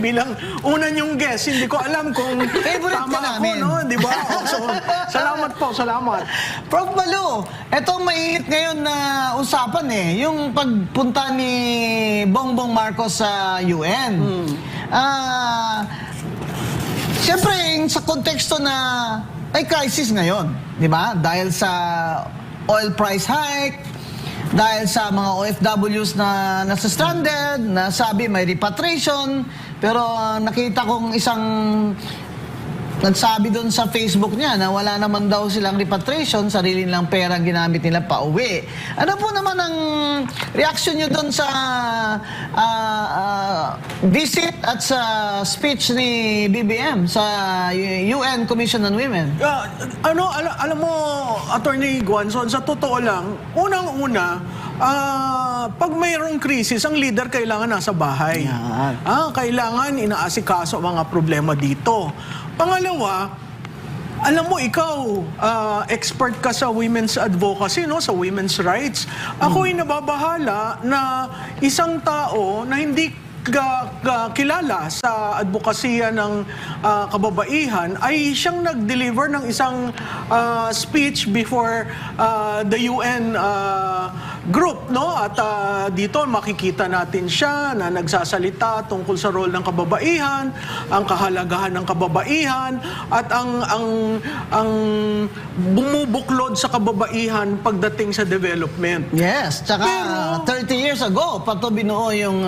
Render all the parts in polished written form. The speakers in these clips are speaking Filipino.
bilang una niyong guest. Hindi ko alam kung Favorite tama ka namin. ako, no? Di ba? So, salamat po, salamat. Prof. Balu, eto mainit ngayon na usapan yung pagpunta ni Bongbong Marcos sa UN. Siyempre, sa konteksto na ay crisis ngayon, di ba? Dahil sa oil price hike, dahil sa mga OFWs na nasa stranded, na sabi may repatriation, pero nakita kong isang nagsabi doon sa Facebook niya na wala naman daw silang repatriation, sarili nilang pera ginamit nila pa uwi. Ano po naman ang reaction niyo doon sa visit at sa speech ni BBM sa UN Commission on Women? Alam mo, Attorney Guanzon, sa totoo lang, unang-una, pag mayroong krisis, ang leader kailangan nasa bahay. Kailangan inaasikaso ang mga problema dito. Pangalawa, alam mo, ikaw, expert ka sa women's advocacy, no? Sa women's rights. Ako'y nababahala na isang tao na hindi kilala sa advokasya ng kababaihan ay siyang nag-deliver ng isang speech before the UN group, no? At dito makikita natin siya na nagsasalita tungkol sa role ng kababaihan, ang kahalagahan ng kababaihan, at ang bumubuklod sa kababaihan pagdating sa development. Yes, tsaka 30 years ago, pato binuo yung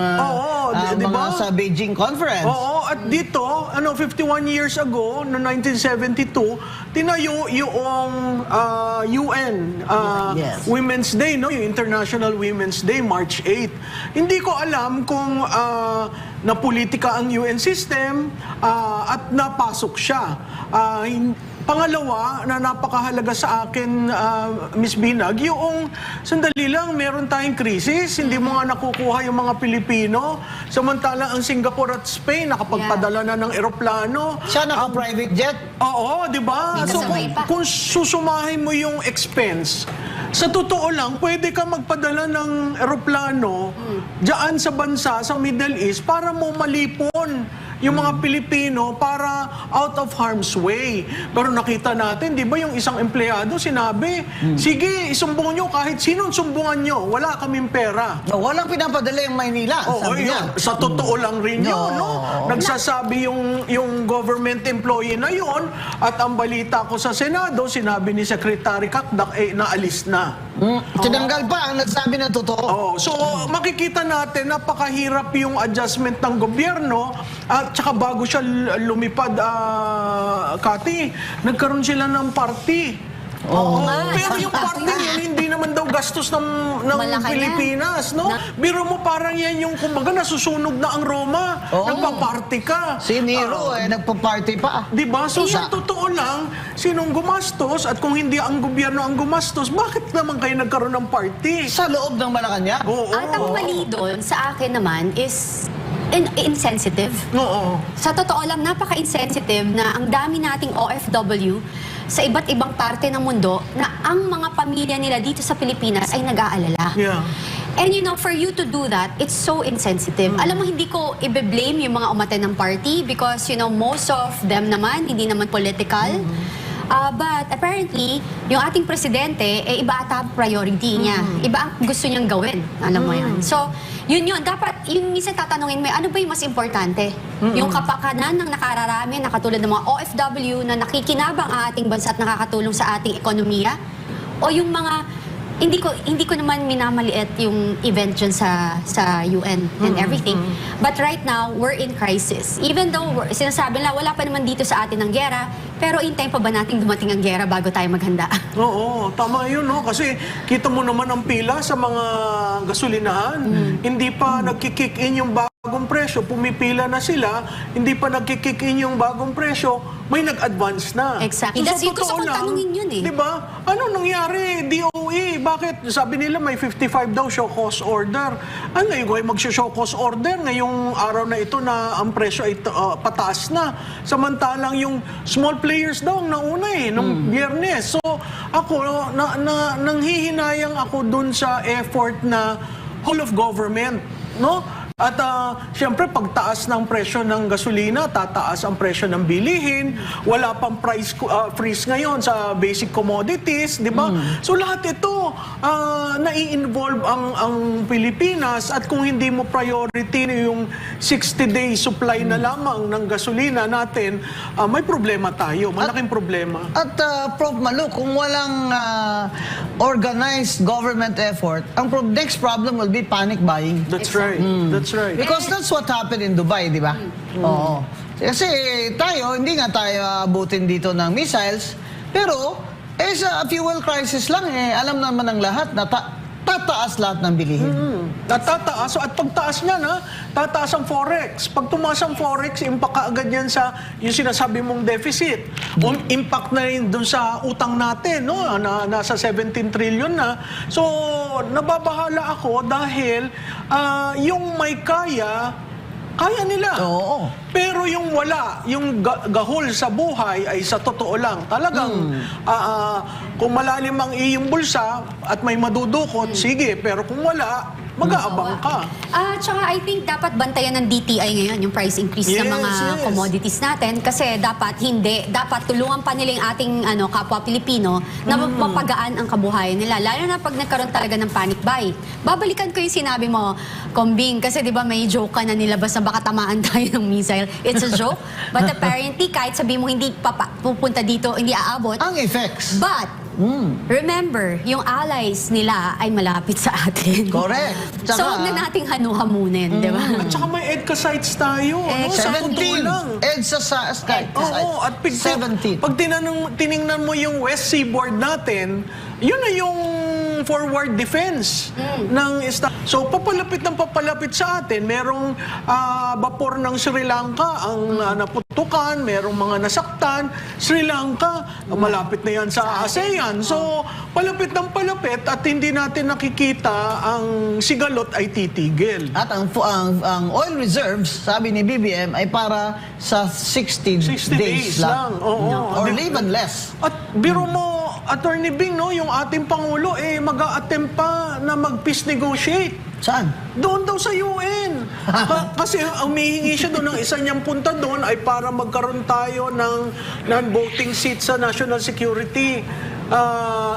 diba? mga sa Beijing Conference. Oo, at dito, 51 years ago, no 1972, tinayo yung UN Yes. Women's Day, no? Yung International Women's Day, March 8. Hindi ko alam kung napolitika ang UN system at napasok siya. Pangalawa, na napakahalaga sa akin, Miss Binag, yung sandali lang, meron tayong krisis, hindi mo nga nakukuha yung mga Pilipino, samantalang ang Singapore at Spain nakapagpadala na ng eroplano. Siya naka-private jet? Oo, di ba? So, kung susumahin mo yung expense, sa totoo lang, pwede ka magpadala ng eroplano diyan sa bansa, sa Middle East, para mo malipon yung mga Pilipino para out of harm's way. Pero nakita natin, di ba yung isang empleyado sinabi, sige, isumbong nyo kahit sinong sumbungan nyo, wala kaming pera. Walang pinapadala yung Maynila, sabi niya. Sa totoo lang rin yun, no? Nagsasabi yung government employee na yun, at ang balita ko sa Senado, sinabi ni Secretary Kakdak, naalis na. Tinanggal pa ang nagsabi na totoo. So, makikita natin, napakahirap yung adjustment ng gobyerno, at saka bago siya lumipad, Kati, nagkaroon sila ng party. Pero yung party yun, hindi naman daw gastos ng Pilipinas, no? Biro mo, parang yan yung, kumbaga, nasusunog na ang Roma. Nagpa-party ka. Si Nero, nagpa-party pa. Diba? So, sa totoo lang, sinong gumastos, at kung hindi ang gobyerno ang gumastos, bakit naman kayo nagkaroon ng party? Sa loob ng Malacanang? At ang mali doon, sa akin naman, is insensitive. Sa totoo lang, napaka-insensitive na ang dami nating OFW sa iba't ibang parte ng mundo na ang mga pamilya nila dito sa Pilipinas ay nag-aalala. And you know, for you to do that, it's so insensitive. Alam mo, hindi ko i-blame yung mga umattend ng party because, you know, most of them naman, hindi naman political. But apparently, yung ating presidente, iba ata priority niya. Iba ang gusto niyang gawin. Alam mo yan. So, yun. Dapat, yung minsan tatanungin mo, ano ba yung mas importante? Yung kapakanan ng nakararami, na katulad ng mga OFW na nakikinabang ang ating bansa at nakakatulong sa ating ekonomiya? O yung mga hindi ko naman minamaliit yung event dyan sa UN and everything. But right now, we're in crisis. Even though sinasabi nila, wala pa naman dito sa atin ang gera, pero intay pa ba natin dumating ang gera bago tayo maghanda? Oo, tama yun, no? Kasi kita mo naman ang pila sa mga gasolinahan. Hindi pa nagkikick in yung bagong presyo, pumipila na sila, hindi pa nagkikick in yung bagong presyo, may nag-advance na. Exactly. That's yung gusto kong tanungin yun eh. Diba? Ano nangyari? DOE, bakit? Sabi nila may 55 daw show cause order. Ano yung mag-show cause order ngayong araw na ito na ang presyo ay pataas na. Samantalang yung small players daw ang nauna nung Biyernes. So ako, nanghihinayang ako dun sa effort na whole of government, no? At siyempre, pagtaas ng presyo ng gasolina, tataas ang presyo ng bilihin. Wala pang price freeze ngayon sa basic commodities, di ba? So lahat ito, nai-involve ang Pilipinas, at kung hindi mo priority yung 60-day supply na lamang ng gasolina natin, may problema tayo. Malaking problema. At Prof. Malu, kung walang organized government effort, ang next problem will be panic buying. That's right. That's right. Because that's what happened in Dubai, di ba? Oo. Kasi tayo, hindi nga tayo abutin dito ng missiles, pero sa fuel crisis lang, alam naman ng lahat na tataas lahat ng bilihin. Tataas. So, at pagtaas niyan, tataas ang forex. Pag tumaas ang forex, impact kaagad yan sa yung sinasabi mong deficit. Impact na rin dun sa utang natin, no? Nasa 17 trillion na. So, nababahala ako dahil yung may kaya nila. Oo. Pero yung wala, yung gahol sa buhay ay sa totoo lang. Talagang, kung malalim ang iyong bulsa at may madudukot, sige. Pero kung wala, mag-aabang ka. Tsaka I think dapat bantayan ng DTI ngayon yung price increase sa mga commodities natin, kasi dapat tulungan pa nila yung ating kapwa Pilipino na mapagaan ang kabuhayan nila, lalo na pag nagkaroon talaga ng panic buy. Babalikan ko yung sinabi mo, Kombing, kasi di ba may joke ka na nilabas na baka tamaan tayo ng missile. It's a joke, but apparently kahit sabi mo hindi pupunta dito, hindi aabot. Ang effects. But remember, yung allies nila ay malapit sa atin. Correct. So, huwag na nating hanuhamunin, di ba? At saka may EDCA sites tayo. Sa totoo 17. lang. EDSA site. Oo, at 17. pag tiningnan mo yung West Seaboard natin, yun na yung forward defense ng So, papalapit sa atin. Merong vapor ng Sri Lanka ang naputukan, merong mga nasaktan. Sri Lanka, malapit na yan sa ASEAN. So, palapit at hindi natin nakikita ang sigalot ay titigil. At ang oil reserves, sabi ni BBM, ay para sa 60 days lang. Oo. Or even less. At biro mo, Attorney Bing, no, yung ating Pangulo, mag-a-attempt pa na mag-peace negotiate. Saan? Doon daw sa UN. Kasi ang humihingi siya doon ng isa niyang punta doon ay para magkaroon tayo ng non-voting seat sa national security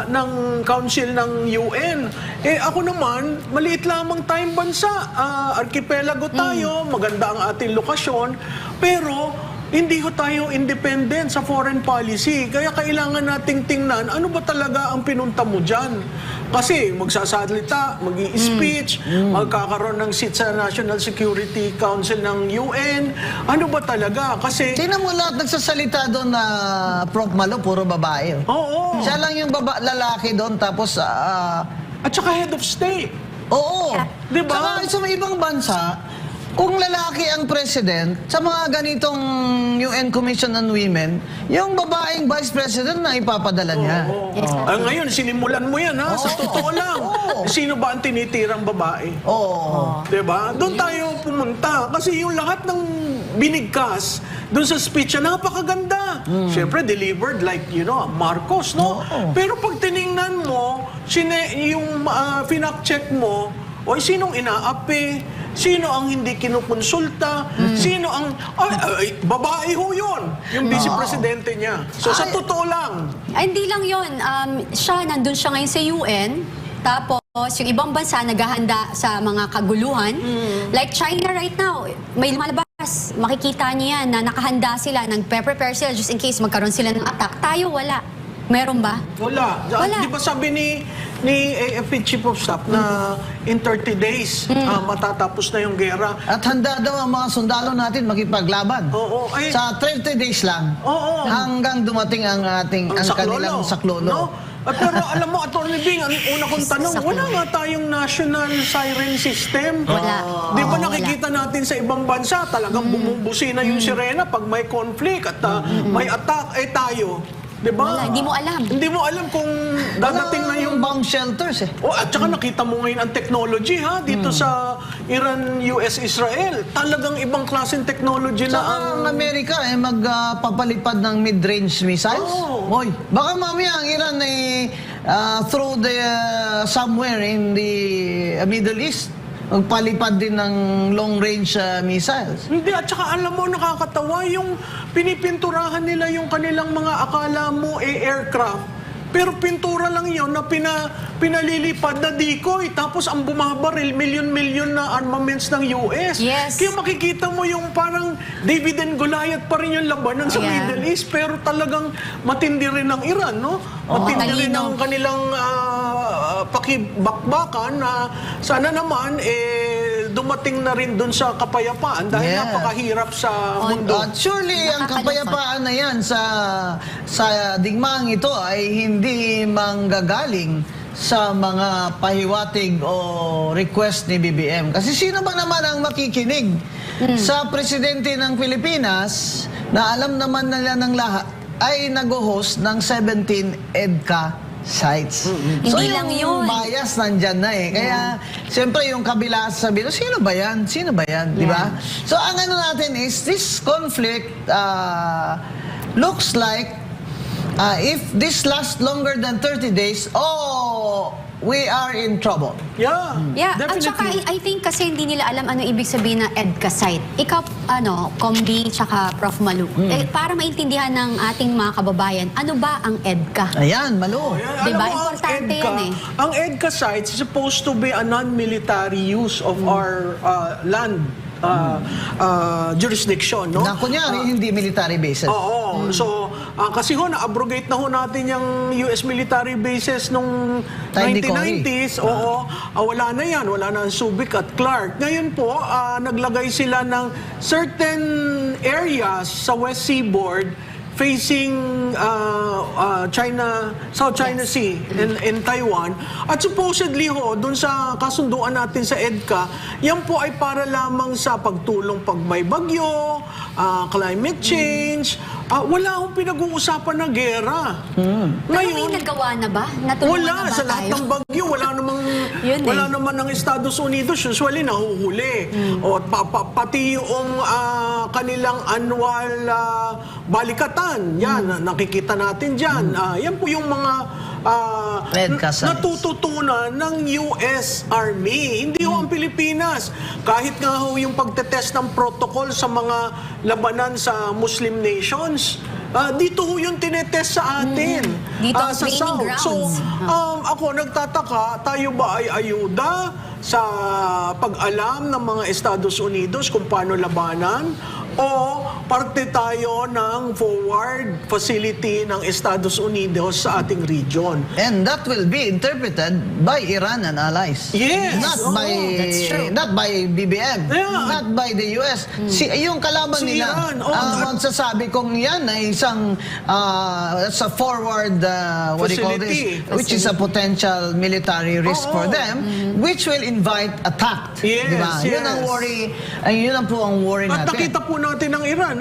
ng council ng UN. Ako naman, maliit lamang tayong bansa. Archipelago tayo, maganda ang ating lokasyon, pero hindi ho tayo independent sa foreign policy. Kaya kailangan nating tingnan ano ba talaga ang pinunta mo dyan. Kasi magsasalita, mag-i-speech, magkakaroon ng seat sa National Security Council ng UN. Ano ba talaga? Kasi Tingnan mo lahat nagsasalita doon na Prof. Malo, puro babae. oo. Siya lang yung lalaki doon, tapos At saka head of state. oo. Di ba? Saka sa mga ibang bansa, kung lalaki ang president, sa mga ganitong UN Commission on Women, yung babaeng vice president na ipapadala niya. Ngayon, sinimulan mo yan, ha? Sa totoo lang. Sino ba ang tinitirang babae? Oo. Diba? Doon tayo pumunta. Kasi yung lahat ng binigkas doon sa speech niya, napakaganda. Siyempre, delivered like, Marcos, no? Pero pag tiningnan mo, yung finact-check mo, sinong inaapi? Sino ang hindi kinukonsulta? Sino ang... babae ho yun. Yung vice-presidente niya. So, sa totoo lang. Hindi lang yun. Nandun siya ngayon sa UN. Tapos, yung ibang bansa naghahanda sa mga kaguluhan. Like China right now, may lumalabas. Makikita niyo yan na nakahanda sila, nag-prepare sila just in case magkaroon sila ng attack. Tayo, wala. Meron ba? Wala. Wala. Di ba sabi ni AFP Chief of Staff na in 30 days matatapos na yung gera? At handa daw ang mga sundalo natin makipaglaban. Oo. Sa 30 days lang. Oo. Hanggang dumating ang kanilang saklolo. Pero alam mo, Atty. Bing, ang una kong tanong, wala nga tayong national siren system. Wala. Di ba Oo, nakikita natin sa ibang bansa, talagang bumubusina yung sirena pag may conflict at may attack, tayo. Di ba? Wala, hindi mo alam. Hindi mo alam kung dadating na yung bomb shelters eh. at saka nakita mo ngayon ang technology dito sa Iran, US, Israel. Talagang ibang klaseng technology na Ang Amerika magpapalipad ng mid-range missiles. Hoy, baka mamaya ang Iran ay through the somewhere in the Middle East. magpalipad din ng long-range missiles. Hindi, at saka alam mo, nakakatawa yung pinipinturahan nila yung kanilang mga akala mo aircraft. Pero pintura lang yon na pinalilipad na decoy. Tapos ang bumabaril, milyon-milyon na armaments ng US. Yes. Kaya makikita mo yung parang David and Goliath pa rin yung labanan sa Yeah. Middle East. Pero talagang matindi rin ang Iran, no? Matindi rin ang talino. kanilang pakibakbakan na sana naman dumating na rin dun sa kapayapaan dahil Yeah. napakahirap sa mundo. At surely, ang Nakakalungkot. kapayapaan na yan sa digmaang ito ay hindi manggagaling sa mga pahiwatig o request ni BBM. Kasi sino ba naman ang makikinig sa presidente ng Pilipinas na alam naman nila ng lahat ay nag-host ng 17 EDCA sites. Hindi lang yun. Bias nandyan na eh. Kaya, siyempre yung kabila sabihin, sino ba yan? Sino ba yan? Di ba? So, ang ano natin is, this conflict looks like if this lasts longer than 30 days, we are in trouble. Yeah, Yeah, at saka definitely. I think kasi hindi nila alam ano ibig sabihin ng EDCA site. Ikaw, Combi, tsaka Prof. Malu, para maintindihan ng ating mga kababayan, ano ba ang EDCA? Ayan, Malo. Ayan, Diba? alam mo, Importante yan eh. Ang EDCA sites is supposed to be a non-military use of our land jurisdiction, no? Na kunyari, hindi military bases. Oo. So, kasi na-abrogate na natin yung US military bases nung Time ni 1990s. Oo. Wala na yan. Wala na ang Subic at Clark. Ngayon po, naglagay sila ng certain areas sa West Seaboard facing China, South China Sea in Taiwan. At supposedly dun sa kasunduan natin sa EDCA, yan po ay para lamang sa pagtulong pag may bagyo, climate change. Wala akong pinag-uusapan na gera. Pero may nagawa na ba? Natulungan Wala, na ba sa lahat tayo? ng bagyo, Yun wala eh. naman ng Estados Unidos, usually nahuhuli. O pati yung kanilang annual balikatan, yan, nakikita natin dyan. Yan po yung mga EDCA sites. natututunan ng US Army. Hindi ho ang Pilipinas. Kahit nga ho yung pagtetest ng protocol sa mga labanan sa Muslim nations, dito ho yung tinetest sa atin. Dito ang sa training South. grounds. So, ako nagtataka, tayo ba ay ayuda sa pag-alam ng mga Estados Unidos kung paano labanan? O parte tayo ng forward facility ng Estados Unidos sa ating region? And that will be interpreted by Iran and allies. Yes. Not Oo, by that's true. not by BBM. Yeah. Not by the US. Yung kalaban Si nila Iran. ang magsasabi kung yan ay isang sa forward what do you call Facility. this? Which is a potential military risk Oo. for them, which will invite attack. Yes, Diba? Yun yes. ang worry. Yun ang po ang worry At natin. nakita po natin ng Iran,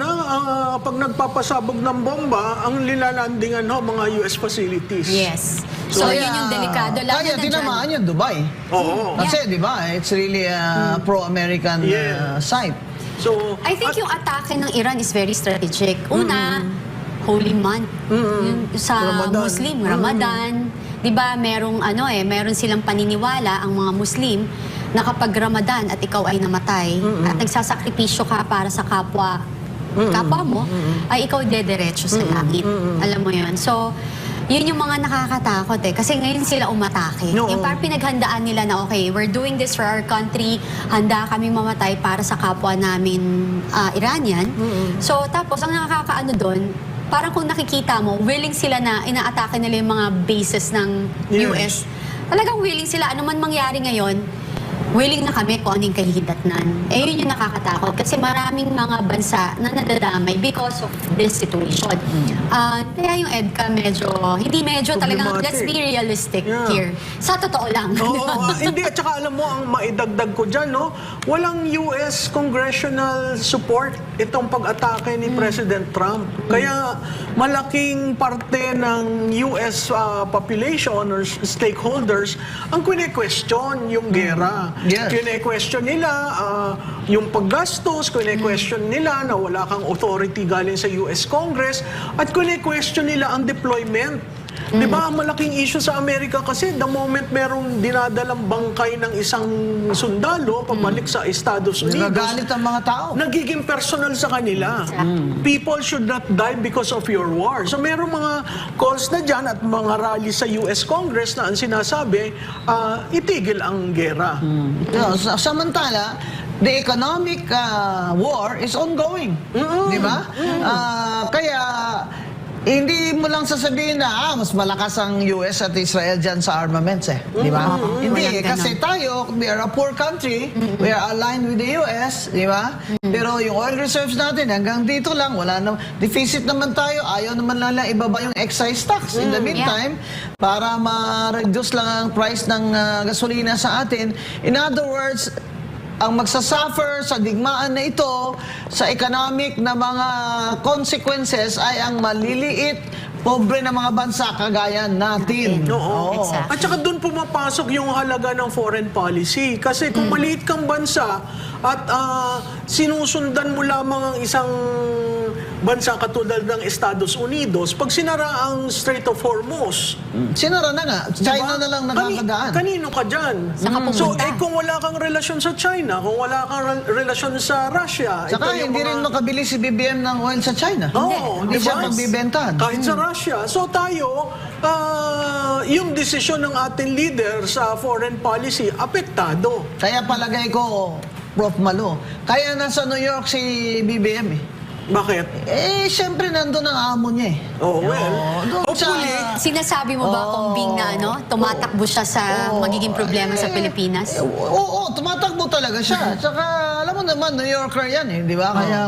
pag nagpapasabog ng bomba, ang lilalandingan mga US facilities. Yes. So, yun yung delikado. Lalo Kaya na tinamaan yung Dubai. Oo. Kasi, di ba, it's really a pro-American Yeah. site. So, I think yung atake ng Iran is very strategic. Una, Holy Month. Yun sa Ramadan. Muslim, Ramadan. 'Di ba, meron silang paniniwala ang mga Muslim na kapag Ramadan at ikaw ay namatay at nagsasakripisyo ka para sa kapwa mo, ay ikaw dederecho sa langit. Alam mo 'yun. So, yun yung mga nakakatakot eh. Kasi ngayon sila umatake. No. Yung parang pinaghandaan nila na, okay, we're doing this for our country. Handa kami mamatay para sa kapwa namin Iranian. So, tapos, ang nakakaano doon, parang kung nakikita mo, willing sila na inaatake nila yung mga bases ng US. Talagang willing sila. Ano man mangyari ngayon, willing na kami kung anong kahihinatnan. Yun yung nakakatakot. Kasi maraming mga bansa na nadadamay because of this situation. Kaya yung EDCA talagang, Problematic. let's be realistic Yeah. here. Sa totoo lang. Oo, hindi. At saka alam mo, ang maidagdag ko dyan, no? Walang US congressional support itong pag-atake ni President Trump. Kaya malaking parte ng US population or stakeholders ang kine-question yung gera. Yes. Kine-question nila yung paggastos, kine-question nila na wala kang authority galing sa US Congress, at kine-question nila ang deployment Di ba, malaking issue sa Amerika kasi the moment merong dinadalang bangkay ng isang sundalo pabalik sa Estados Unidos, Nagagalit ang mga tao. nagiging personal sa kanila. People should not die because of your war. So merong mga calls na dyan at mga rally sa US Congress na ang sinasabi, itigil ang gera. Samantala, the economic war is ongoing. Di ba? Kaya, hindi mo lang sasabihin na mas malakas ang US at Israel dyan sa armaments Di ba? Hindi. Walang ganon. Kasi tayo, we are a poor country. We are aligned with the US. Di ba? Pero yung oil reserves natin, hanggang dito lang. Wala na, deficit naman tayo. Ayaw naman lang ibaba yung excise tax. In the meantime, para ma-reduce lang ang price ng gasolina sa atin. In other words, ang magsasuffer sa digmaan na ito sa economic na mga consequences ay ang maliliit, pobre na mga bansa kagaya natin. Oo. Exactly. At saka doon pumapasok yung halaga ng foreign policy. Kasi kung maliit kang bansa at sinusundan mo lamang ang isang bansa katulad ng Estados Unidos, pag sinara ang Strait of Hormuz, Sinara na nga. China diba? na lang nakakadaan. Kanino ka dyan? Saan ka So, pupunta? kung wala kang relasyon sa China, kung wala kang relasyon sa Russia, Saka ito yung hindi mga- rin makabili si BBM ng oil sa China. Oo, Hindi di siya ba? magbibentahan. Kahit sa Russia. So tayo, yung desisyon ng ating leader sa foreign policy, apektado. Kaya palagay ko, Prof. Malo, kaya nasa New York si BBM Bakit? Siyempre nandun ang amo niya Oh, well, doon sa- hopefully, Sinasabi mo ba, Kombing, na tumatakbo siya sa magiging problema sa Pilipinas? Oo, tumatakbo talaga siya. Tsaka, alam mo naman, New Yorker yan di ba? Kaya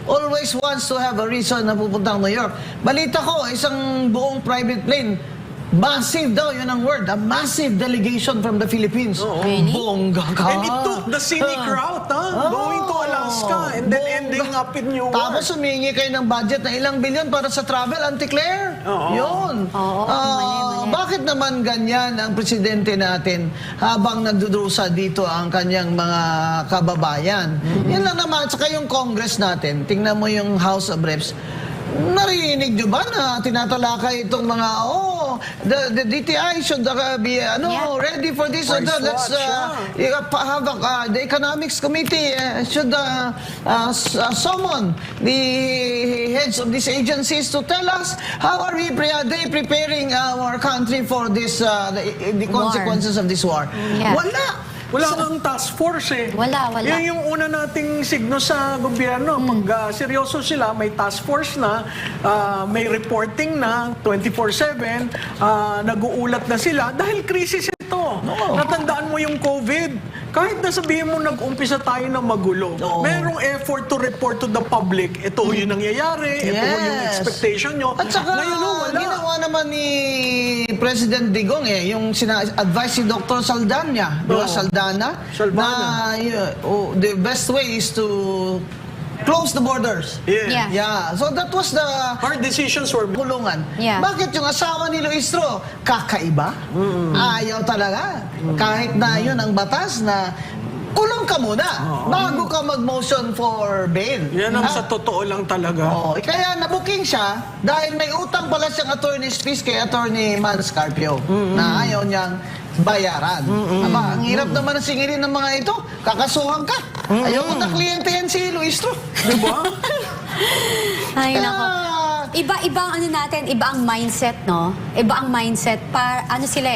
always wants to have a reason na pupuntang New York. Balita ko, isang buong private plane, massive daw, yun ang word, a massive delegation from the Philippines. Really? Bongga ka. and it took the scenic route, going to Alaska and then ending up in New York. Tapos humingi kayo ng budget na ilang bilyon para sa travel, Auntie Claire. Oo. Yun. Oo, mali. Bakit naman ganyan ang presidente natin habang nagdudusa dito ang kanyang mga kababayan? Yan lang naman. Saka yung Congress natin, tingnan mo yung House of Reps, narinig nyo ba na tinatalakay itong mga, the DTI should be ready for this or that. Let's have the Economics Committee should summon the heads of these agencies to tell us how are they preparing our country for this the consequences of this war. Yeah. Wala kang task force Wala. Yan yung una nating signo sa gobyerno. Pag seryoso sila, may task force na, may reporting na, 24/7, nag-uulat na sila. Dahil krisis ito. Natandaan mo yung COVID. Kahit na sabihin mo nag-umpisa tayo ng magulo, merong effort to report to the public. Ito yung nangyayari, ito yung expectation nyo. At saka, Ngayon, wala. ginawa naman ni President Digong yung advice si Dr. Saldana, di ba? Saldana, na the best way is to close the borders. Yeah. Yeah. So that was the Hard decisions were made. kulungan. Yeah. Bakit yung asawa ni Luistro, kakaiba? Ayaw talaga. Kahit na yun ang batas na kulong ka muna bago ka mag-motion for bail. Yan ang sa totoo lang talaga. Kaya nabuking siya dahil may utang pala siyang attorney's fees kay Attorney Man Scarpio na ayaw niyang bayaran. Aba, ang hirap naman ang singilin ng mga ito. Kakasuhan ka. Ayaw ko na kliyente yan si Luistro. Diba? Ay, Kaya, nako. Iba ang ano natin, iba ang mindset, no? Iba ang mindset.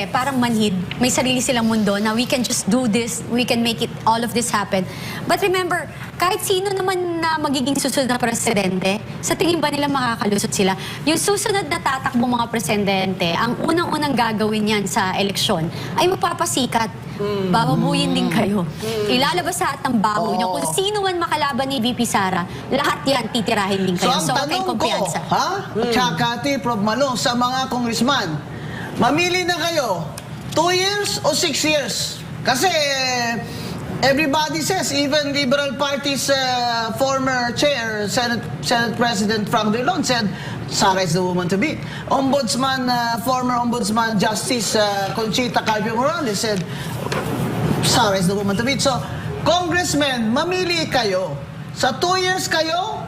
Parang manhid. May sarili silang mundo na we can just do this, we can make it, all of this happen. But remember, kahit sino naman na magiging susunod na presidente, sa tingin ba nila makakalusot sila? Yung susunod na tatakbo mga presidente, ang unang-unang gagawin yan sa eleksyon ay magpapasikat. Bababuyin din kayo. Ilalabas sa at ng baho nyo. Kung sino man makalaban ni VP Sara, lahat yan titirahin din kayo. So ang kay tanong ko, kumpiyansa. Tsaka Prof. Malo, sa mga congressman, mamili na kayo, 2 years o 6 years? Kasi everybody says, even Liberal Party's former chair, Senate President Frank Drilon said, Sara is the woman to beat. Former Ombudsman Justice Conchita Carpio Morales said, Sara is the woman to beat. So, congressmen, mamili kayo. Sa 2 years kayo,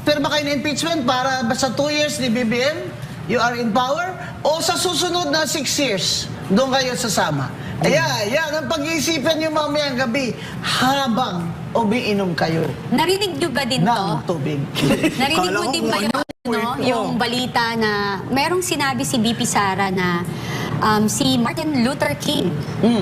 pirmahan ba kayo na impeachment para sa 2 years ni BBM, you are in power, o sa susunod na 6 years, doon kayo sasama. Yan ang pag-iisipan nyo mamayang gabi habang umiinom kayo Narinig nyo ba din to? ng tubig. Narinig Kala mo ko din ba kung yun, ano, no? eh. Yung balita na merong sinabi si BP Sara na si Martin Luther King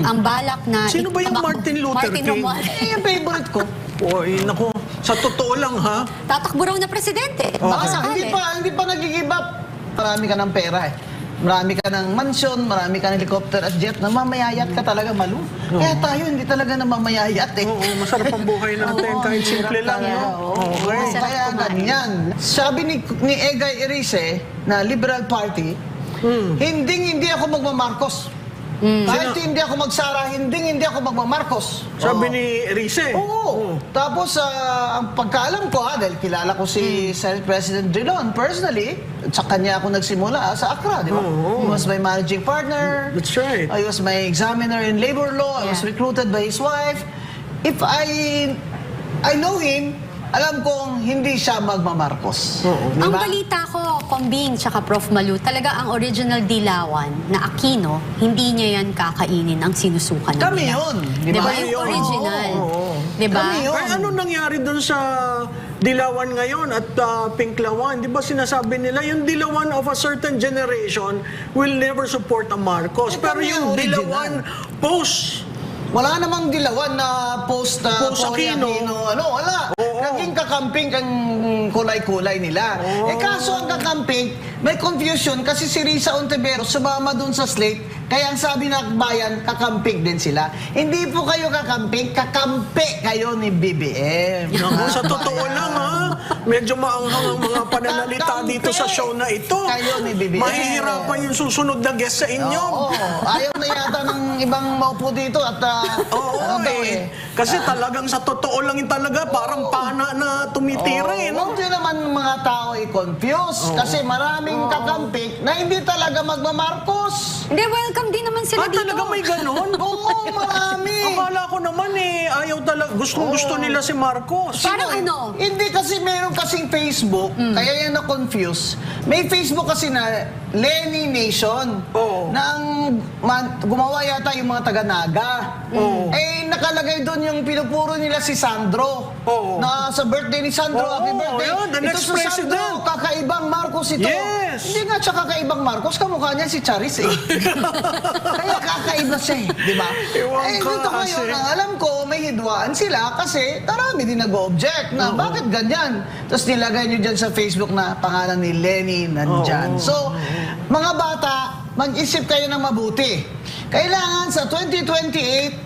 ang balak na... Sino ba yung Martin Luther King? Romualdez. Yung favorite ko. Oy, naku, sa totoo lang ha. Tatakbo raw na presidente. Baka sakali. Hindi pa nag-give up. Marami ka ng pera eh. Marami ka ng mansyon, marami ka ng helicopter at jet, namamayayat ka talaga, Malu. Kaya tayo hindi talaga namamayayat eh. Oo, masarap ang buhay natin kahit simple lang, no? Okay. Masarap Kaya kumain. ganyan. Sabi ni Egay Erice na Liberal Party, hindi ako magmamarcos. Kahit hindi ako magsara, hindi ako magmamarcos. Sabi ni Rize. Oo. Tapos, ang pagkaalam ko, dahil kilala ko si Senate President Drilon personally, at sa kanya ako nagsimula sa Accra, di ba? He was my managing partner. That's right. I was my examiner in labor law. I was Yeah. recruited by his wife. If I know him, alam kong hindi siya magmamarcos. Di Ang ba? balita ko, Kombing tsaka Prof. Malu, talaga ang original Dilawan na Aquino, hindi niya yan kakainin ang sinusukan nila. Kami yun, di Di ba? ba? Kami Yung yun. original. Oo. Di ba? Kami yun. Ay, ano nangyari dun sa Dilawan ngayon at Pinklawan? Di ba sinasabi nila, yung Dilawan of a certain generation will never support a Marcos. Eh, Pero kami yung yung original. Dilawan post, Wala namang dilawan na post na Post Aquino. wala. Oo. Naging kakamping ang kulay-kulay nila. Oo. Kaso ang kakamping, may confusion kasi si Risa Ontiveros sumama dun sa slate, kaya ang sabi ng bayan, kakamping din sila. Hindi po kayo kakamping, kakampi kayo ni BBM. naku, sa totoo lang ha, medyo maanghang ang mga pananalita Kakampi dito sa show na ito. kayo ni BBM. Mahihirapan yung susunod na guest sa inyo. Oo. Ayaw na yata ng ibang maupo dito at Oo, ano daw eh. Kasi talagang sa totoo lang yun talaga, parang pana na tumitira eh, no? Huwag nyo naman mga tao i-confuse kasi maraming kakampik na hindi talaga magmamarcos. Hindi, welcome din naman sila dito. Talaga may ganon? Oo, marami. Akala ko naman eh, ayaw talaga, gustong-gusto nila si Marcos. Parang Sino eh? ano? Hindi kasi meron kasing Facebook, kaya yan na-confuse. May Facebook kasi na Lenny Nation. Oo. Na ang gumawa yata yung mga taga-Naga. Oo. Eh, nakalagay doon yung pinupuro nila si Sandro. Oo. Na sa birthday ni Sandro, Oo, happy birthday. yun, the next si president. Sandro, kakaibang Marcos ito. Yes. Hindi nga siya kakaibang Marcos, kamukha niya si Charis eh. Kaya kakaiba siya eh, di ba? Ewan Eh, ka dito kasi. ngayon, ang alam ko, may hidwaan sila kasi marami din nag-object na bakit ganyan. Tapos nilagay nyo dyan sa Facebook na pangalan ni Lenny nandyan. So, mga bata, mag-isip kayo ng mabuti. Kailangan sa 2028,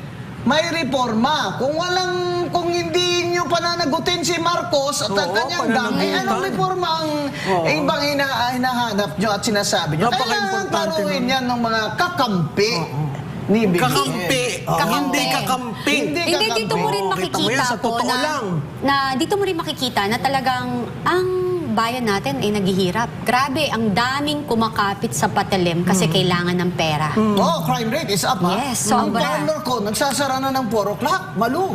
may reforma. Kung hindi nyo pananagutin si Marcos at ang Oo, kanyang gang, eh pananagutan. anong reforma ang ibang hinahanap nyo at sinasabi nyo? Kailangan Napaka-importante paruin nun. yan ng mga kakampi ni BBM. Kakampi. Kakampi. Hindi kakamping. Hindi Hindi, kakampi. dito mo rin Oo, kita mo makikita yan, sa po totoo lang. na dito mo rin makikita na talagang ang bayan natin ay naghihirap. Grabe, ang daming kumakapit sa patalim kasi kailangan ng pera. Oh, crime rate is up, ha? Yes, Ang sobra. parlor ko, nagsasara na ng 4 o'clock. Malu.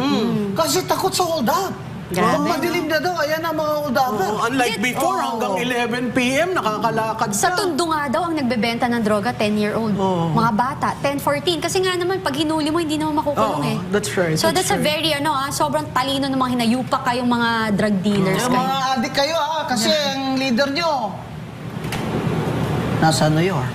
Kasi takot sa hold up. Grabe, Kung madilim na daw, ayan ang mga hold upper. Oo, unlike before, hanggang 11 p.m. nakakalakad Sa ka. Tondo nga daw ang nagbebenta ng droga, 10-year-old. Mga bata, 10-14. Kasi nga naman, pag hinuli mo, hindi naman makukulong Oo, eh. that's right, So that's that's a right. very, sobrang talino ng mga hinayupak kayong mga drug dealers. Yung kayo. mga adik kayo, ha? Kasi ang leader nyo, nasa New York.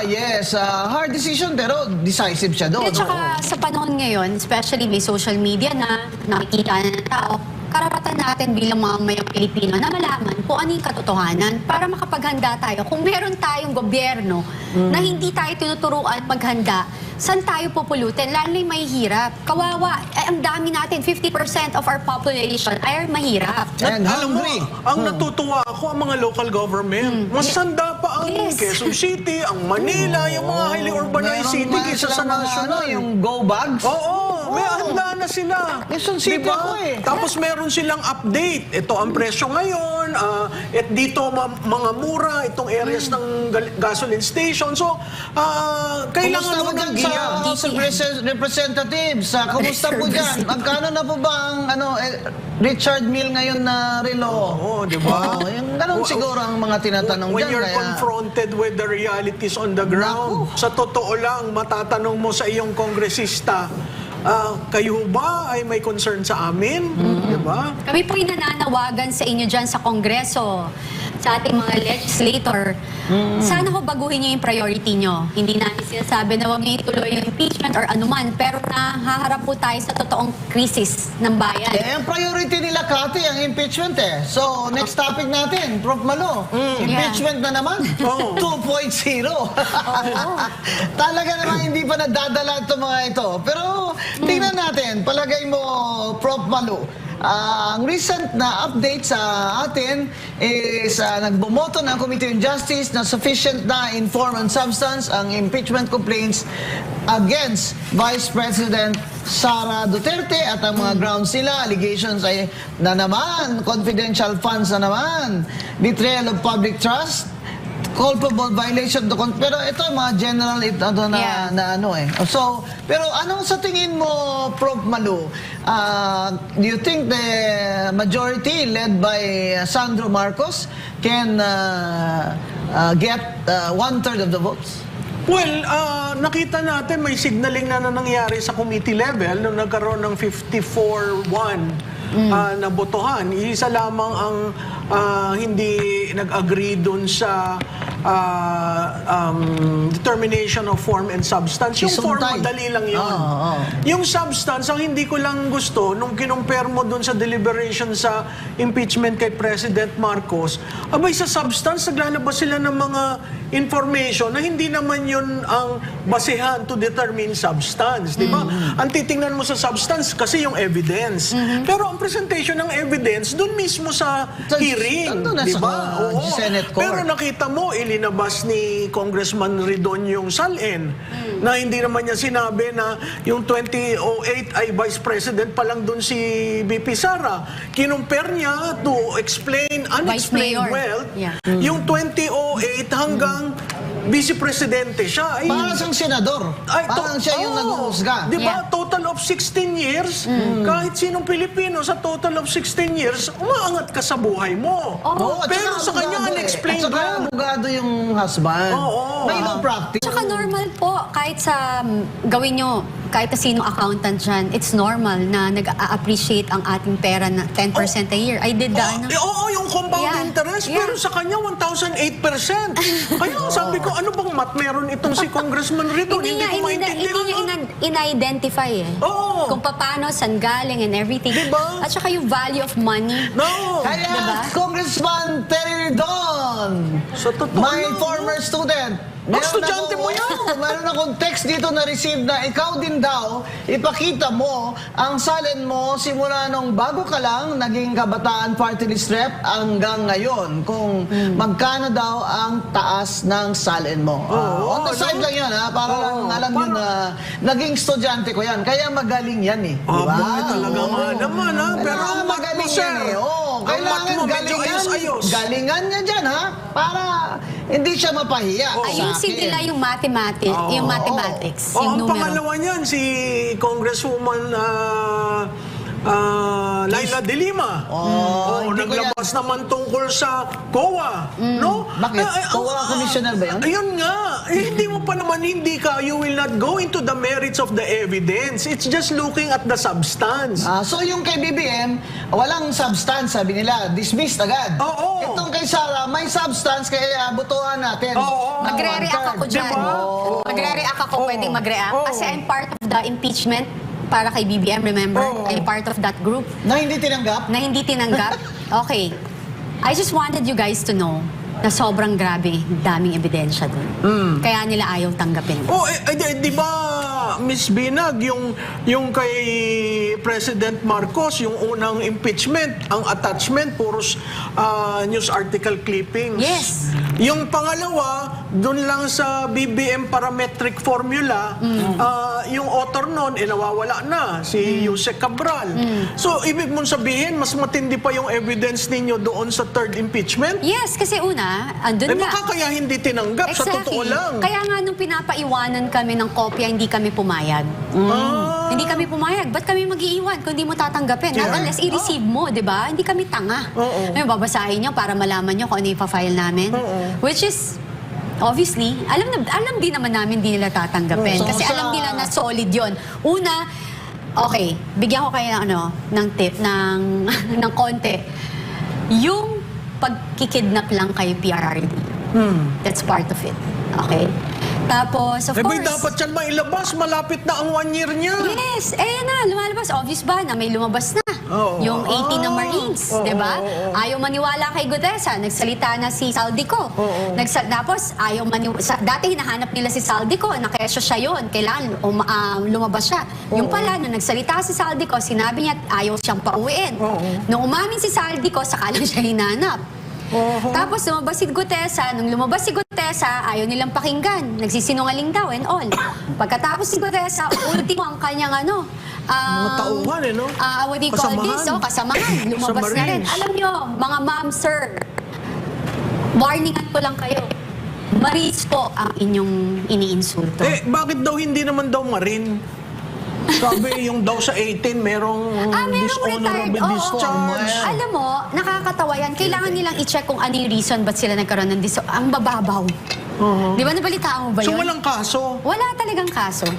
Yes, hard decision pero decisive siya doon. At saka sa panahon ngayon, especially may social media na nakikita na ng tao, karapatan natin bilang mga mamayang Pilipino na malaman kung ano yung katotohanan para makapaghanda tayo. Kung meron tayong gobyerno na hindi tayo tinuturuan maghanda, saan tayo pupulutin? Lalo yung mahihirap. Kawawa. Ang dami natin, 50% of our population ay mahirap. And Alam mo, hungry. ang natutuwa ako, ang mga local government. Mas sanda pa ang Yes. Quezon City, ang Manila, yung mga highly urbanized Meron city nga kaysa sa silang mga, national. yung go bags. Oo, May handa na sila. Quezon City Diba? ako eh. Tapos meron silang update. Ito ang presyo ngayon. At dito mga mura, itong areas ng gasoline station. So, kailangan Kumusta mo po ng dyan sa giya. House of Representatives? Kumusta po dyan? Magkano na po ba ang Richard Mille ngayon na relo? Oo, di ba? Yung ganun siguro ang mga tinatanong When dyan. you're Kaya, confronted with the realities on the ground, sa totoo lang, matatanong mo sa iyong kongresista, kayo ba ay may concern sa amin? Di ba? Kami po'y nananawagan sa inyo dyan sa Kongreso, sa ating mga legislator. Sana ho baguhin nyo yung priority nyo. Hindi natin sinasabi na huwag nyo ituloy yung impeachment or anuman, pero nahaharap po tayo sa totoong krisis ng bayan. ang priority nila, Kati, ang impeachment eh. So, next topic natin, Prof. Malo. Impeachment na naman. Oo. 2.0. Talaga naman hindi pa nadadala itong mga ito. Pero, tingnan natin, palagay mo, Prof. Malo, ang recent na update sa atin is nagbumoto ng Committee on Justice na sufficient na in form and substance ang impeachment complaints against Vice President Sara Duterte at ang mga grounds nila, allegations ay na naman, confidential funds na naman, betrayal of public trust, culpable violation of the pero ito mga general Yeah. na ano eh. So, pero anong sa tingin mo, Prof. Malu? Do you think the majority led by Sandro Marcos can get 1/3 of the votes? Well, nakita natin may signaling na nangyari sa committee level nung nagkaroon ng 54-1 na botohan. Isa lamang ang hindi nag-agree dun sa determination of form and substance. Yung form, Isuntay. madali lang yun. Yung substance, ang hindi ko lang gusto, nung kinumpare mo dun sa deliberation sa impeachment kay President Marcos, abay sa substance, naglalabas sila ng mga information na hindi naman yun ang basehan to determine substance. Di ba? Ang titingnan mo sa substance kasi yung evidence. Pero ang presentation ng evidence, dun mismo sa hearing. Nandun na Di sa ba? Oo. Senate court. Pero nakita mo, ilinabas ni Congressman Ridon yung salin na hindi naman niya sinabi na yung 2008 ay Vice President pa lang dun si BP Sara. Kinumpare niya to explain unexplained Mayor. wealth. Yeah. Yung 2008 hanggang Vice Presidente siya. Ay, Parang siyang senador. Parang siya yung nag-uusga. Di ba? Yeah. Total of 16 years. Kahit sinong Pilipino sa total of 16 years, umaangat ka sa buhay mo. Oo, at Pero saka sa kanya, abogado unexplained At saka wealth. abogado yung husband. Oo. May law practice. Tsaka normal po, kahit sa gawin nyo, kahit sa sinong accountant dyan, it's normal na nag-appreciate ang ating pera na 10% a year. I did that. Oo, yung compound Yeah. interest. Yeah. Pero sa kanya, 1,008%. Kaya sabi ko, ano bang math meron itong si Congressman Ridon? Hindi niya ko maintindihan. in-identify eh. Oo. Kung paano, saan galing and everything. Diba? At saka yung value of money. No. Kaya, Diba? Congressman Terry Ridon, Sa totoo my lang, former student, estudyante mo yan. Meron akong text dito na receive na ikaw din daw, ipakita mo ang salin mo simula nung bago ka lang naging Kabataan Party List Rep hanggang ngayon kung magkano daw ang taas ng salin mo. On the side lang yan ha, para lang alam nyo na naging estudyante ko yan. Kaya magaling yan eh. Ah, Diba? talaga nga naman ha. Pero ang math mo, magaling sir. yan eh. Oo, Ang math kailangan mo, medyo galingan, ayos-ayos. galingan niya dyan ha, para hindi siya mapahiya. sa Ayusin akin. nila yung mathematics, Oh, yung ang numero. pangalawa niyan, si Congresswoman Laila De Lima. hindi ko naglabas naman tungkol sa COA. No? Bakit? COA commissioner ba yun? Ayun nga. Hindi mo pa naman, you will not go into the merits of the evidence. It's just looking at the substance. So yung kay BBM, walang substance, sabi nila. Dismissed agad. Oo. Itong kay Sara, may substance, kaya butuhan natin. Oo. Magre-react ako dyan. Diba? Magre-react ako, Oo. pwedeng mag-react. Oo. Kasi I'm part of the impeachment para kay BBM, remember? Oo. I'm part of that group Na hindi tinanggap. na hindi tinanggap. Okay. I just wanted you guys to know na sobrang grabe, daming ebidensya dun. Kaya nila ayaw tanggapin. Oh, di ba, Miss Binag, yung kay President Marcos, yung unang impeachment, ang attachment, puros news article clippings. Yes. Yung pangalawa, doon lang sa BBM parametric formula, yung author nun, nawawala na, si Yusek Cabral. So, ibig mong sabihin, mas matindi pa yung evidence ninyo doon sa third impeachment? Yes, kasi una, andun nga. Baka kaya hindi tinanggap, sa totoo lang. Kaya nga nung pinapaiwanan kami ng kopya, hindi kami pumayag. Hindi kami pumayag. Ba't kami mag-iiwan kung hindi mo tatanggapin? Yeah. Unless i-receive mo, di ba? Hindi kami tanga. Ngayon, babasahin nyo para malaman nyo kung ano yung pa-file namin. Which is, obviously, alam din naman namin hindi nila tatanggapin. Kasi alam nila na solid yon. Una, okay, bigyan ko kayo ng tip, ng konti. Yung pagkikidnap lang kay PRRD. That's part of it. Okay? Tapos, of May course... dapat yan mailabas, malapit na ang 1 year niya. Yes, na, lumalabas. Obvious ba na may lumabas na? Oo. Yung 80 na Marines, di ba? Ayaw maniwala kay Gutesa, nagsalita na si Saldico. Tapos, ayaw dati hinahanap nila si Saldico, nakesyo siya yun, kailangan lumabas siya. Yung pala, nung nagsalita si Saldico, sinabi niya ayaw siyang pauwiin. Nung umamin si Saldico, saka lang siya hinanap. Tapos lumabas si Gutesa, nung lumabas si Gutesa, ayaw nilang pakinggan. Nagsisinungaling daw and all. Pagkatapos si Gutesa, ultimo ang kanyang Mga tauhan, no? What do you call this? Kasamahan. Lumabas Sa na rin. Marines. Alam nyo, mga ma'am, sir, warningan ko lang kayo. Marines po ang inyong iniinsulto. Bakit daw hindi naman daw Marin? Sabi yung daw sa 18, merong Merong retired. dishonorable discharge. Alam mo, nakakatawa yan. Kailangan nilang i-check kung ano yung reason ba't sila nagkaroon ng ang bababaw. Di ba nabalitaan mo ba So yun? walang kaso? Wala talagang kaso.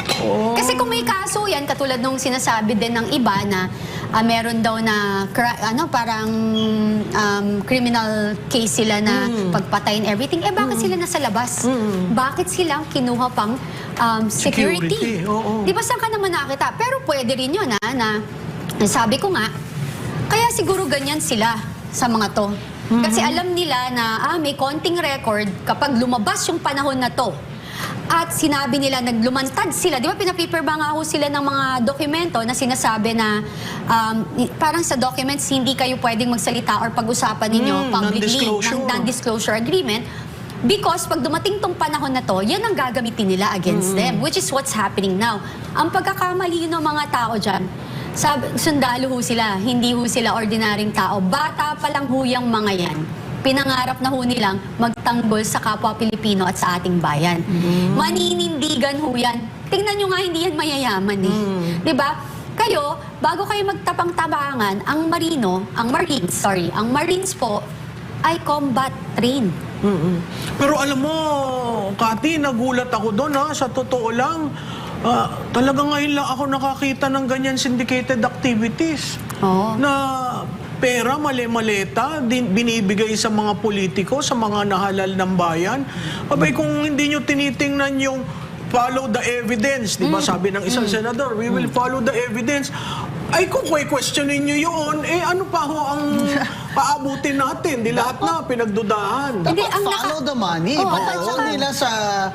Kasi kung may kaso yan, katulad nung sinasabi din ng iba na meron daw na parang criminal case sila na pagpatay and everything, bakit sila nasa labas? Bakit silang kinuha pang security? Oo. Di ba saan ka naman nakita? Pero pwede rin yun na sabi ko nga, kaya siguro ganyan sila sa mga to. Kasi alam nila na may konting record kapag lumabas yung panahon na to at sinabi nila, naglumantad sila. Di ba pinapipirma nga ho sila ng mga dokumento na sinasabi na parang sa documents hindi kayo pwedeng magsalita or pag-usapan ninyo publicly ng non-disclosure agreement. Because pag dumating tong panahon na to, yan ang gagamitin nila against them, which is what's happening now. Ang pagkakamali ng mga tao dyan, sundalo ho sila, hindi ho sila ordinaryong tao. Bata pa lang ho yung mga yan. Pinangarap na ho nilang magtanggol sa kapwa Pilipino at sa ating bayan. Maninindigan ho yan. Tingnan nyo nga, hindi yan mayayaman eh. Diba? Kayo, bago kayo magtapang-tabangan, ang Marines po ay combat trained. Pero alam mo, Kati, nagulat ako doon sa totoo lang. Talagang ngayon lang ako nakakita ng ganyan syndicated activities. Na pera, mali-maleta, binibigay sa mga politiko, sa mga nahalal ng bayan. Abay, kung hindi nyo tinitingnan yung follow the evidence, di ba sabi ng isang senador, we will follow the evidence. Ay, kung questionin nyo yun, ano pa ho ang paabutin natin? Di lahat na pinagdudahan. Dapat follow the money. Patawag nila sa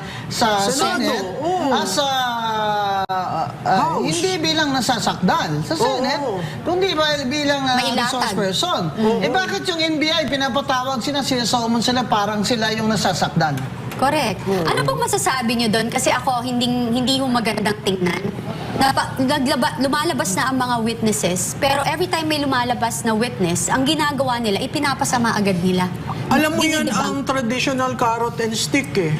Senate as hindi bilang nasasakdal sa Senate, kundi bilang resource person. Bakit yung NBI pinapatawag sila, sinasawman sila parang sila yung nasasakdal? Correct. Ano pong masasabi nyo doon? Kasi ako, hindi ho magandang tingnan. Lumalabas na ang mga witnesses, pero every time may lumalabas na witness, ang ginagawa nila, ipinapasama agad nila. Alam mo yan ang traditional carrot and stick eh.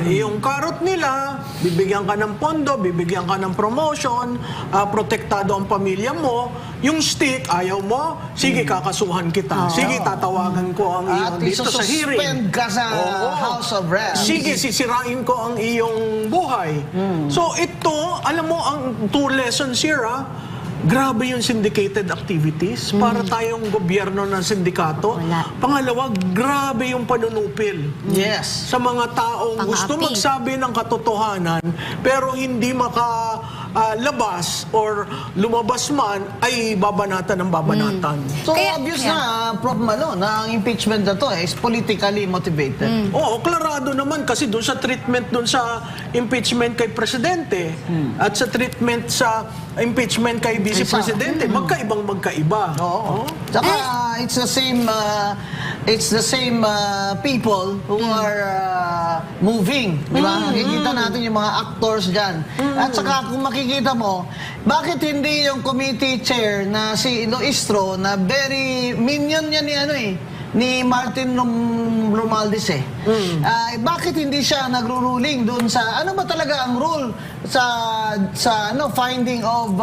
Yung carrot nila, bibigyan ka ng pondo, bibigyan ka ng promotion, protektado ang pamilya mo. Yung stick, ayaw mo, sige, kakasuhan kita. Sige, tatawagan ko ang iyong dito sa hearing. Suspend ka sa House of Reps. Sige, sisirain ko ang iyong buhay. So ito, alam mo, ang two lessons here, grabe yung syndicated activities para tayong gobyerno ng sindikato. Pangalawa, grabe yung panunupil. Yes. Sa mga taong gusto magsabi ng katotohanan pero hindi makalabas or lumabas man ay babanatan ng babanatan. So obvious na, Prof. Malo, na ang impeachment na to is politically motivated. Oo, klarado naman kasi doon sa treatment doon sa impeachment kay Presidente at sa treatment sa impeachment kay Vice Presidente. Magkaibang magkaiba. Oo. Tsaka it's the same people who are moving. Di ba? Nakikita natin yung mga actors dyan. At saka kung makikita mo, bakit hindi yung committee chair na si Iloistro na very minion niya ni Martin Romualdez bakit hindi siya nagro-ruling doon sa ano ba talaga ang rule sa finding of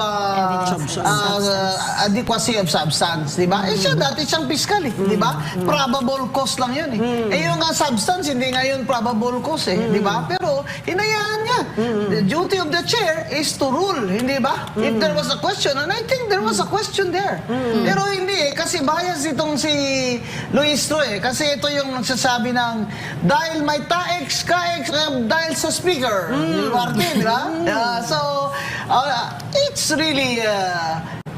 adequacy of substance, di ba? Siya dati siyang fiscal di ba? Probable cause lang yun yung nga substance hindi ngayon probable cause di ba? Pero hinayaan niya. The duty of the chair is to rule, hindi ba? If there was a question, and I think there was a question there. Pero hindi kasi bias itong si Luistro kasi ito yung nagsasabi ng dahil may taex, dahil sa speaker, Martin, di ba? It's really,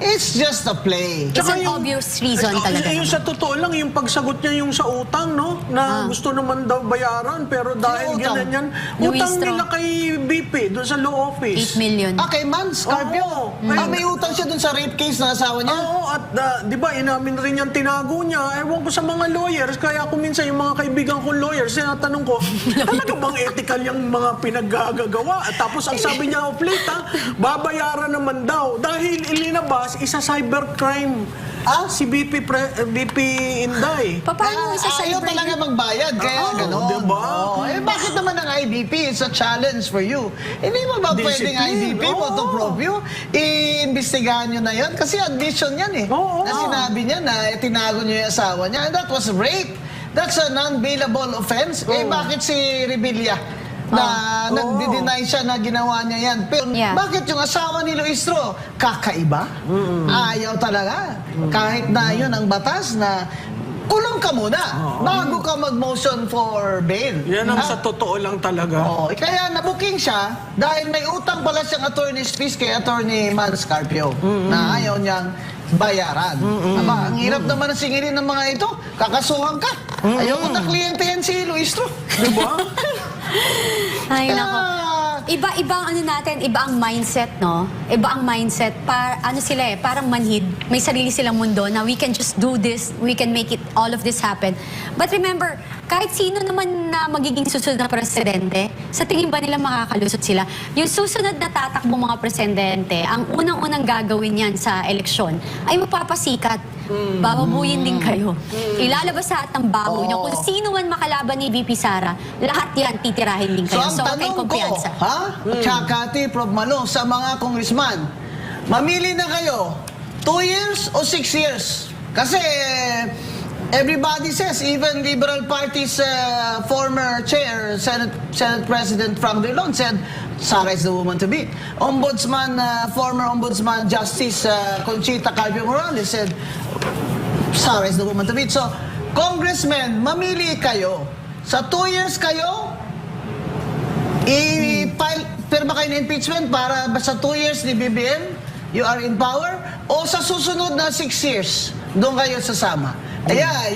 it's just a play. It's an obvious reason talaga. Yung sa totoo lang, yung pagsagot niya yung sa utang, no? Na gusto naman daw bayaran, pero dahil utang? ganyan yan, Luis utang nila kay BP, doon sa law office. 8 million. Kay Man Scarpio. May utang siya dun sa rape case na asawa niya. Oo, at di ba, inamin rin yung tinago niya. Ewan ko sa mga lawyers, kaya ako minsan yung mga kaibigan kong lawyers, tinatanong ko, talaga bang ethical yung mga pinaggagawa? At tapos ang sabi niya, of late, babayaran naman daw. Dahil ilinabas, isa cybercrime. Si BP Inday. Paano isa sa ayaw talaga magbayad, kaya gano'n. Diba? Bakit naman ang IBP is a challenge for you? Hindi mo ba pwedeng IBP mo to prove you? Iimbestigahan nyo na yun? Kasi admission yan na sinabi niya na tinago niya yung asawa niya. And that was rape. That's a non-bailable offense. Bakit si Rebilla? Na nagdi-deny siya na ginawa niya yan. Pero bakit yung asawa ni Luistro, kakaiba? Ayaw talaga. Kahit na yun ang batas na kulong ka muna bago ka mag-motion for bail. Yan ang sa totoo lang talaga. Kaya nabuking siya dahil may utang pala siyang attorney's fees kay Attorney Man Scarpio na ayaw niyang bayaran. Aba, ang hirap naman ang singilin ng mga ito. Kakasuhan ka. Ayaw ko na kliyente yan si Luistro. Diba? Ay, nako. Iba ang iba ang mindset, no? Iba ang mindset. Parang manhid. May sarili silang mundo na we can just do this, we can make all of this happen. But remember, kahit sino naman na magiging susunod na presidente, sa tingin ba nila makakalusot sila? Yung susunod na tatakbong mga presidente, ang unang-unang gagawin yan sa eleksyon ay mapapasikat. Bababuyin din kayo. Ilalabas sa ng baho nyo. Kung sino man makalaban ni VP Sara, lahat yan titirahin din kayo. So, ang tanong ko, Chakati, Prof. Malo, sa mga congressman, mamili na kayo, 2 years o 6 years? Kasi everybody says, even Liberal Party's former chair, Senate President Frank Drilon said, Sara is the woman to beat. Former Ombudsman Justice Conchita Carpio Morales said, Sara is the woman to beat. So, congressmen, mamili kayo. Sa 2 years kayo, pirma kayo ng impeachment para sa 2 years ni BBM, you are in power, o sa susunod na 6 years, doon kayo sasama. Ayan.